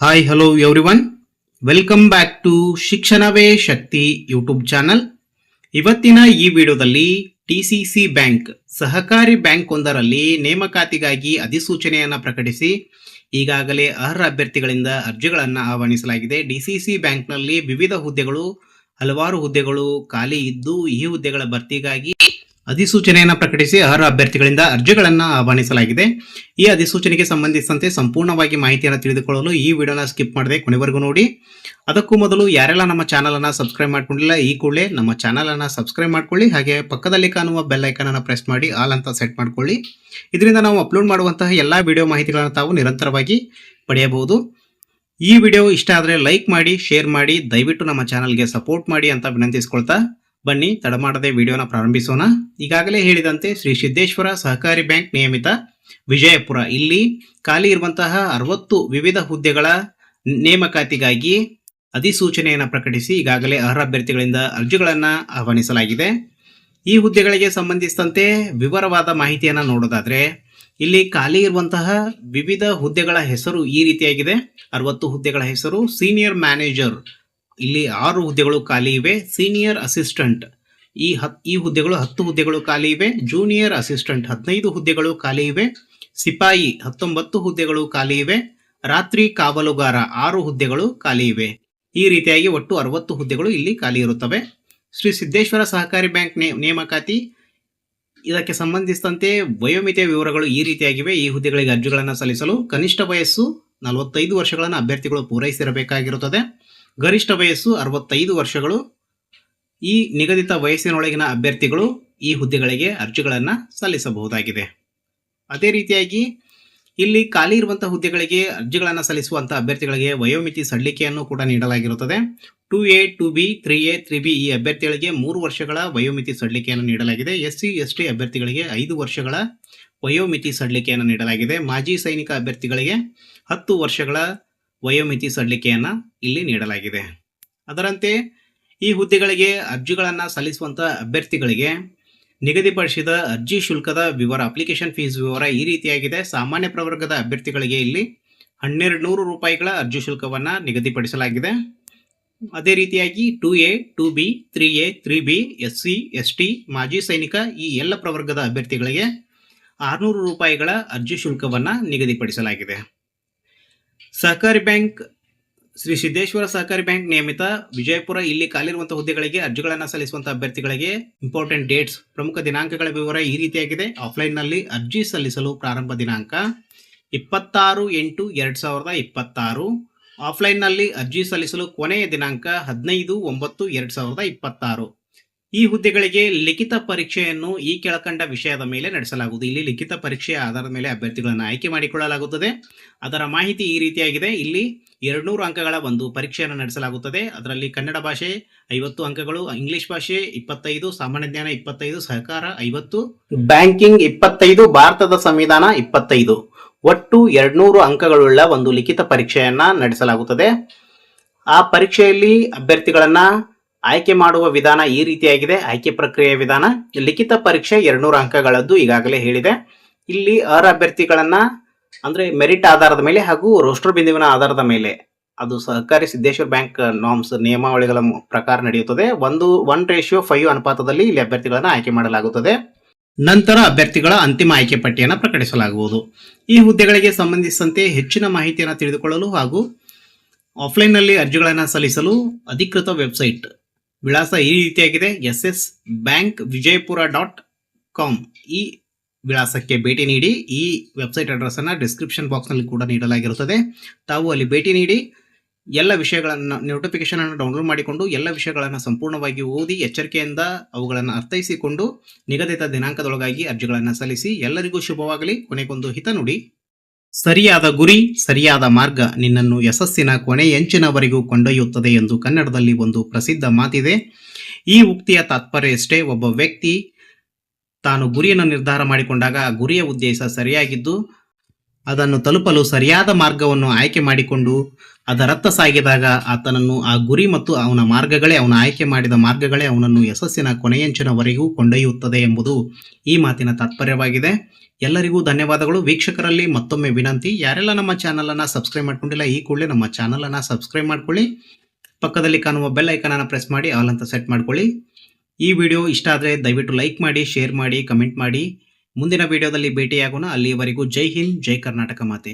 Hi hello everyone, welcome back to Shikshanave Shakti YouTube channel. ಇವತ್ತಿನ ಈ ವಿಡಿಯೋದಲ್ಲಿ ಡಿಸಿಸಿ ಬ್ಯಾಂಕ್ ಸಹಕಾರಿ ಬ್ಯಾಂಕ್ ಒಂದರಲ್ಲಿ ನೇಮಕಾತಿಗಾಗಿ ಅಧಿಸೂಚನೆಯನ್ನು ಪ್ರಕಟಿಸಿ ಈಗಾಗಲೇ ಅರ್ಹ ಅಭ್ಯರ್ಥಿಗಳಿಂದ ಅರ್ಜಿಗಳನ್ನು ಆಹ್ವಾನಿಸಲಾಗಿದೆ. ಡಿಸಿಸಿ ಬ್ಯಾಂಕ್ನಲ್ಲಿ ವಿವಿಧ ಹುದ್ದೆಗಳು, ಹಲವಾರು ಹುದ್ದೆಗಳು ಖಾಲಿ ಇದ್ದು ಈ ಹುದ್ದೆಗಳ ಭರ್ತಿಗಾಗಿ ಅಧಿಸೂಚನೆಯನ್ನು ಪ್ರಕಟಿಸಿ ಅರ್ಹ ಅಭ್ಯರ್ಥಿಗಳಿಂದ ಅರ್ಜಿಗಳನ್ನು ಆಹ್ವಾನಿಸಲಾಗಿದೆ. ಈ ಅಧಿಸೂಚನೆಗೆ ಸಂಬಂಧಿಸಿದಂತೆ ಸಂಪೂರ್ಣವಾಗಿ ಮಾಹಿತಿಯನ್ನು ತಿಳಿದುಕೊಳ್ಳಲು ಈ ವಿಡಿಯೋನ ಸ್ಕಿಪ್ ಮಾಡದೆ ಕೊನೆವರೆಗೂ ನೋಡಿ. ಅದಕ್ಕೂ ಮೊದಲು ಯಾರೆಲ್ಲ ನಮ್ಮ ಚಾನಲ್ ಅನ್ನು ಸಬ್ಸ್ಕ್ರೈಬ್ ಮಾಡ್ಕೊಂಡಿಲ್ಲ ಈ ಕೂಡಲೇ ನಮ್ಮ ಚಾನಲ್ ಅನ್ನು ಸಬ್ಸ್ಕ್ರೈಬ್ ಮಾಡ್ಕೊಳ್ಳಿ. ಹಾಗೆ ಪಕ್ಕದಲ್ಲಿ ಕಾಣುವ ಬೆಲ್ ಐಕಾನ್ ಅನ್ನು ಪ್ರೆಸ್ ಮಾಡಿ ಆಲ್ ಅಂತ ಸೆಟ್ ಮಾಡ್ಕೊಳ್ಳಿ. ಇದರಿಂದ ನಾವು ಅಪ್ಲೋಡ್ ಮಾಡುವಂತಹ ಎಲ್ಲ ವಿಡಿಯೋ ಮಾಹಿತಿಗಳನ್ನು ತಾವು ನಿರಂತರವಾಗಿ ಪಡೆಯಬಹುದು. ಈ ವಿಡಿಯೋ ಇಷ್ಟ ಆದರೆ ಲೈಕ್ ಮಾಡಿ, ಶೇರ್ ಮಾಡಿ, ದಯವಿಟ್ಟು ನಮ್ಮ ಚಾನಲ್ಗೆ ಸಪೋರ್ಟ್ ಮಾಡಿ ಅಂತ ವಿನಂತಿಸಿಕೊಳ್ತಾ ಬನ್ನಿ ತಡ ಮಾಡದೆ ವಿಡಿಯೋನ ಪ್ರಾರಂಭಿಸೋಣ. ಈಗಾಗಲೇ ಹೇಳಿದಂತೆ ಶ್ರೀ ಸಿದ್ದೇಶ್ವರ ಸಹಕಾರಿ ಬ್ಯಾಂಕ್ ನಿಯಮಿತ ವಿಜಯಪುರ ಇಲ್ಲಿ ಖಾಲಿ ಇರುವಂತಹ 60 ವಿವಿಧ ಹುದ್ದೆಗಳ ನೇಮಕಾತಿಗಾಗಿ ಅಧಿಸೂಚನೆಯನ್ನು ಪ್ರಕಟಿಸಿ ಈಗಾಗಲೇ ಅರ್ಹ ಅಭ್ಯರ್ಥಿಗಳಿಂದ ಅರ್ಜಿಗಳನ್ನು ಆಹ್ವಾನಿಸಲಾಗಿದೆ. ಈ ಹುದ್ದೆಗಳಿಗೆ ಸಂಬಂಧಿಸಿದಂತೆ ವಿವರವಾದ ಮಾಹಿತಿಯನ್ನು ನೋಡೋದಾದ್ರೆ ಇಲ್ಲಿ ಖಾಲಿ ಇರುವಂತಹ ವಿವಿಧ ಹುದ್ದೆಗಳ ಹೆಸರು ಈ ರೀತಿಯಾಗಿದೆ. 60 ಹುದ್ದೆಗಳ ಹೆಸರು: ಸೀನಿಯರ್ ಮ್ಯಾನೇಜರ್ ಇಲ್ಲಿ 6 ಹುದ್ದೆಗಳು ಖಾಲಿ ಇವೆ. ಸೀನಿಯರ್ ಅಸಿಸ್ಟೆಂಟ್ ಈ ಹುದ್ದೆಗಳು 10 ಹುದ್ದೆಗಳು ಖಾಲಿ ಇವೆ. ಜೂನಿಯರ್ ಅಸಿಸ್ಟೆಂಟ್ 15 ಹುದ್ದೆಗಳು ಖಾಲಿ ಇವೆ. ಸಿಪಾಯಿ 19 ಹುದ್ದೆಗಳು ಖಾಲಿ ಇವೆ. ರಾತ್ರಿ ಕಾವಲುಗಾರ 6 ಹುದ್ದೆಗಳು ಖಾಲಿ ಇವೆ. ಈ ರೀತಿಯಾಗಿ ಒಟ್ಟು 60 ಹುದ್ದೆಗಳು ಇಲ್ಲಿ ಖಾಲಿ ಇರುತ್ತವೆ. ಶ್ರೀ ಸಿದ್ದೇಶ್ವರ ಸಹಕಾರಿ ಬ್ಯಾಂಕ್ ನೇಮಕಾತಿ ಇದಕ್ಕೆ ಸಂಬಂಧಿಸಿದಂತೆ ವಯೋಮಿತಿಯ ವಿವರಗಳು ಈ ರೀತಿಯಾಗಿವೆ. ಈ ಹುದ್ದೆಗಳಿಗೆ ಅರ್ಜಿಗಳನ್ನು ಸಲ್ಲಿಸಲು ಕನಿಷ್ಠ ವಯಸ್ಸು 45 ವರ್ಷಗಳನ್ನು ಅಭ್ಯರ್ಥಿಗಳು ಪೂರೈಸಿರಬೇಕಾಗಿರುತ್ತದೆ. ಗರಿಷ್ಠ ವಯಸ್ಸು 65 ವರ್ಷಗಳು. ಈ ನಿಗದಿತ ವಯಸ್ಸಿನೊಳಗಿನ ಅಭ್ಯರ್ಥಿಗಳು ಈ ಹುದ್ದೆಗಳಿಗೆ ಅರ್ಜಿಗಳನ್ನು ಸಲ್ಲಿಸಬಹುದಾಗಿದೆ. ಅದೇ ರೀತಿಯಾಗಿ ಇಲ್ಲಿ ಖಾಲಿ ಇರುವಂತಹ ಹುದ್ದೆಗಳಿಗೆ ಅರ್ಜಿಗಳನ್ನು ಸಲ್ಲಿಸುವಂತಹ ಅಭ್ಯರ್ಥಿಗಳಿಗೆ ವಯೋಮಿತಿ ಸಡಿಲಿಕೆಯನ್ನು ಕೂಡ ನೀಡಲಾಗಿರುತ್ತದೆ. 2A, 2B, 3A, 3B ಈ ಅಭ್ಯರ್ಥಿಗಳಿಗೆ 3 ವರ್ಷಗಳ ವಯೋಮಿತಿ ಸಡಿಲಿಕೆಯನ್ನು ನೀಡಲಾಗಿದೆ. SC, ST ಅಭ್ಯರ್ಥಿಗಳಿಗೆ 5 ವರ್ಷಗಳ ವಯೋಮಿತಿ ಸಡಿಲಿಕೆಯನ್ನು ನೀಡಲಾಗಿದೆ. ಮಾಜಿ ಸೈನಿಕ ಅಭ್ಯರ್ಥಿಗಳಿಗೆ 10 ವರ್ಷಗಳ ವಯೋಮಿತಿ ಸಡಿಲಿಕೆಯನ್ನು ಇಲ್ಲಿ ನೀಡಲಾಗಿದೆ. ಅದರಂತೆ ಈ ಹುದ್ದೆಗಳಿಗೆ ಅರ್ಜಿಗಳನ್ನು ಸಲ್ಲಿಸುವಂತಹ ಅಭ್ಯರ್ಥಿಗಳಿಗೆ ನಿಗದಿಪಡಿಸಿದ ಅರ್ಜಿ ಶುಲ್ಕದ ವಿವರ, ಅಪ್ಲಿಕೇಶನ್ ಫೀಸ್ ವಿವರ ಈ ರೀತಿಯಾಗಿದೆ. ಸಾಮಾನ್ಯ ಪ್ರವರ್ಗದ ಅಭ್ಯರ್ಥಿಗಳಿಗೆ ಇಲ್ಲಿ 1200 ರೂಪಾಯಿಗಳ ಅರ್ಜಿ ಶುಲ್ಕವನ್ನು ನಿಗದಿಪಡಿಸಲಾಗಿದೆ. ಅದೇ ರೀತಿಯಾಗಿ 2A, 2B, 3A, 3B, SC, ST, ಮಾಜಿ ಸೈನಿಕ ಈ ಎಲ್ಲ ಪ್ರವರ್ಗದ ಅಭ್ಯರ್ಥಿಗಳಿಗೆ 600 ರೂಪಾಯಿಗಳ ಅರ್ಜಿ ಶುಲ್ಕವನ್ನು ನಿಗದಿಪಡಿಸಲಾಗಿದೆ. ಸಹಕಾರಿ ಬ್ಯಾಂಕ್ ಶ್ರೀ ಸಿದ್ದೇಶ್ವರ ಸಹಕಾರಿ ಬ್ಯಾಂಕ್ ನಿಯಮಿತ ವಿಜಯಪುರ ಇಲ್ಲಿ ಖಾಲಿರುವಂತಹ ಹುದ್ದೆಗಳಿಗೆ ಅರ್ಜಿಗಳನ್ನು ಸಲ್ಲಿಸುವಂತಹ ಅಭ್ಯರ್ಥಿಗಳಿಗೆ ಇಂಪಾರ್ಟೆಂಟ್ ಡೇಟ್ಸ್, ಪ್ರಮುಖ ದಿನಾಂಕಗಳ ವಿವರ ಈ ರೀತಿಯಾಗಿದೆ. ಆಫ್ಲೈನ್ನಲ್ಲಿ ಅರ್ಜಿ ಸಲ್ಲಿಸಲು ಪ್ರಾರಂಭ ದಿನಾಂಕ 26/8/2026. ಆಫ್ಲೈನ್ನಲ್ಲಿ ಅರ್ಜಿ ಸಲ್ಲಿಸಲು ಕೊನೆಯ ದಿನಾಂಕ 15/9/2026. ಈ ಹುದ್ದೆಗಳಿಗೆ ಲಿಖಿತ ಪರೀಕ್ಷೆಯನ್ನು ಈ ಕೆಳಕಂಡ ವಿಷಯದ ಮೇಲೆ ನಡೆಸಲಾಗುವುದು. ಇಲ್ಲಿ ಲಿಖಿತ ಪರೀಕ್ಷೆಯ ಆಧಾರದ ಮೇಲೆ ಅಭ್ಯರ್ಥಿಗಳನ್ನು ಆಯ್ಕೆ ಮಾಡಿಕೊಳ್ಳಲಾಗುತ್ತದೆ. ಅದರ ಮಾಹಿತಿ ಈ ರೀತಿಯಾಗಿದೆ. ಇಲ್ಲಿ 200 ಅಂಕಗಳ ಒಂದು ಪರೀಕ್ಷೆಯನ್ನು ನಡೆಸಲಾಗುತ್ತದೆ. ಅದರಲ್ಲಿ ಕನ್ನಡ ಭಾಷೆ 50 ಅಂಕಗಳು, ಇಂಗ್ಲಿಷ್ ಭಾಷೆ 25, ಸಾಮಾನ್ಯ ಜ್ಞಾನ 25, ಸಹಕಾರ 50, ಬ್ಯಾಂಕಿಂಗ್ 25, ಭಾರತದ ಸಂವಿಧಾನ 25, ಒಟ್ಟು 200 ಅಂಕಗಳುಳ್ಳ ಒಂದು ಲಿಖಿತ ಪರೀಕ್ಷೆಯನ್ನ ನಡೆಸಲಾಗುತ್ತದೆ. ಆ ಪರೀಕ್ಷೆಯಲ್ಲಿ ಅಭ್ಯರ್ಥಿಗಳನ್ನ ಆಯ್ಕೆ ಮಾಡುವ ವಿಧಾನ ಈ ರೀತಿಯಾಗಿದೆ. ಆಯ್ಕೆ ಪ್ರಕ್ರಿಯೆಯ ವಿಧಾನ: ಲಿಖಿತ ಪರೀಕ್ಷೆ 200 ಅಂಕಗಳದ್ದು ಈಗಾಗಲೇ ಹೇಳಿದೆ. ಇಲ್ಲಿ ಅರ್ಹ ಅಭ್ಯರ್ಥಿಗಳನ್ನ ಅಂದ್ರೆ ಮೆರಿಟ್ ಆಧಾರದ ಮೇಲೆ ಹಾಗೂ ರೋಸ್ಟರ್ ಬಿಂದುವಿನ ಆಧಾರದ ಮೇಲೆ, ಅದು ಸಹಕಾರಿ ಸಿದ್ದೇಶ್ವರ ಬ್ಯಾಂಕ್ ನಾರ್ಮ್ಸ್ ನಿಯಮಾವಳಿಗಳ ಪ್ರಕಾರ ನಡೆಯುತ್ತದೆ. 1:5 ಅನುಪಾತದಲ್ಲಿ ಇಲ್ಲಿ ಅಭ್ಯರ್ಥಿಗಳನ್ನ ಆಯ್ಕೆ ಮಾಡಲಾಗುತ್ತದೆ. ನಂತರ ಅಭ್ಯರ್ಥಿಗಳ ಅಂತಿಮ ಆಯ್ಕೆ ಪಟ್ಟಿಯನ್ನು ಪ್ರಕಟಿಸಲಾಗುವುದು. ಈ ಹುದ್ದೆಗಳಿಗೆ ಸಂಬಂಧಿಸಿದಂತೆ ಹೆಚ್ಚಿನ ಮಾಹಿತಿಯನ್ನು ತಿಳಿದುಕೊಳ್ಳಲು ಹಾಗೂ ಆಫ್ಲೈನ್ನಲ್ಲಿ ಅರ್ಜಿಗಳನ್ನು ಸಲ್ಲಿಸಲು ಅಧಿಕೃತ ವೆಬ್ಸೈಟ್ ವಿಳಾಸ ಈ ರೀತಿಯಾಗಿದೆ: ssbankvijaypura.com. ಈ ವಿಳಾಸಕ್ಕೆ ಭೇಟಿ ನೀಡಿ. ಈ ವೆಬ್ಸೈಟ್ ಅಡ್ರೆಸ್ ಅನ್ನು ಡಿಸ್ಕ್ರಿಪ್ಷನ್ ಬಾಕ್ಸ್ನಲ್ಲಿ ಕೂಡ ನೀಡಲಾಗಿರುತ್ತದೆ. ತಾವು ಅಲ್ಲಿ ಭೇಟಿ ನೀಡಿ ಎಲ್ಲ ವಿಷಯಗಳನ್ನು, ನೋಟಿಫಿಕೇಶನ್ ಅನ್ನು ಡೌನ್ಲೋಡ್ ಮಾಡಿಕೊಂಡು ಎಲ್ಲ ವಿಷಯಗಳನ್ನು ಸಂಪೂರ್ಣವಾಗಿ ಓದಿ ಎಚ್ಚರಿಕೆಯಿಂದ ಅವುಗಳನ್ನು ಅರ್ಥೈಸಿಕೊಂಡು ನಿಗದಿತ ದಿನಾಂಕದೊಳಗಾಗಿ ಅರ್ಜಿಗಳನ್ನು ಸಲ್ಲಿಸಿ. ಎಲ್ಲರಿಗೂ ಶುಭವಾಗಲಿ. ಕೊನೆಗೊಂದು ಹಿತನುಡಿ: ಸರಿಯಾದ ಗುರಿ, ಸರಿಯಾದ ಮಾರ್ಗ ನಿನ್ನನ್ನು ಯಶಸ್ಸಿನ ಕೊನೆಯಂಚಿನವರೆಗೂ ಕೊಂಡೊಯ್ಯುತ್ತದೆ ಎಂದು ಕನ್ನಡದಲ್ಲಿ ಒಂದು ಪ್ರಸಿದ್ಧ ಮಾತಿದೆ. ಈ ಉಕ್ತಿಯ ತಾತ್ಪರ್ಯ ಎಷ್ಟೇ: ಒಬ್ಬ ವ್ಯಕ್ತಿ ತಾನು ಗುರಿಯನ್ನು ನಿರ್ಧಾರ ಮಾಡಿಕೊಂಡಾಗ ಆ ಗುರಿಯ ಉದ್ದೇಶ ಸರಿಯಾಗಿದ್ದು ಅದನ್ನು ತಲುಪಲು ಸರಿಯಾದ ಮಾರ್ಗವನ್ನು ಆಯ್ಕೆ ಮಾಡಿಕೊಂಡು ಅದರತ್ತ ಸಾಗಿದಾಗ ಆತನನ್ನು ಆ ಗುರಿ ಮತ್ತು ಅವನ ಮಾರ್ಗಗಳೇ, ಅವನ ಆಯ್ಕೆ ಮಾಡಿದ ಮಾರ್ಗಗಳೇ ಅವನನ್ನು ಯಶಸ್ಸಿನ ಕೊನೆಯಂಚಿನವರೆಗೂ ಕೊಂಡೊಯ್ಯುತ್ತದೆ ಎಂಬುದು ಈ ಮಾತಿನ ತಾತ್ಪರ್ಯವಾಗಿದೆ. ಎಲ್ಲರಿಗೂ ಧನ್ಯವಾದಗಳು. ವೀಕ್ಷಕರಲ್ಲಿ ಮತ್ತೊಮ್ಮೆ ವಿನಂತಿ, ಯಾರೆಲ್ಲ ನಮ್ಮ ಚಾನಲನ್ನು ಸಬ್ಸ್ಕ್ರೈಬ್ ಮಾಡ್ಕೊಂಡಿಲ್ಲ ಈ ಕೂಡಲೇ ನಮ್ಮ ಚಾನಲನ್ನು ಸಬ್ಸ್ಕ್ರೈಬ್ ಮಾಡ್ಕೊಳ್ಳಿ. ಪಕ್ಕದಲ್ಲಿ ಕಾಣುವ ಬೆಲ್ ಐಕನನ್ನು ಪ್ರೆಸ್ ಮಾಡಿ ಆಲ್ ಅಂತ ಸೆಟ್ ಮಾಡ್ಕೊಳ್ಳಿ. ಈ ವಿಡಿಯೋ ಇಷ್ಟ ಆದರೆ ದಯವಿಟ್ಟು ಲೈಕ್ ಮಾಡಿ, ಶೇರ್ ಮಾಡಿ, ಕಮೆಂಟ್ ಮಾಡಿ. ಮುಂದಿನ ವಿಡಿಯೋದಲ್ಲಿ ಭೇಟಿಯಾಗೋಣ. ಅಲ್ಲಿಯವರೆಗೂ ಜೈ ಹಿಂದ್, ಜೈ ಕರ್ನಾಟಕ ಮಾತೆ.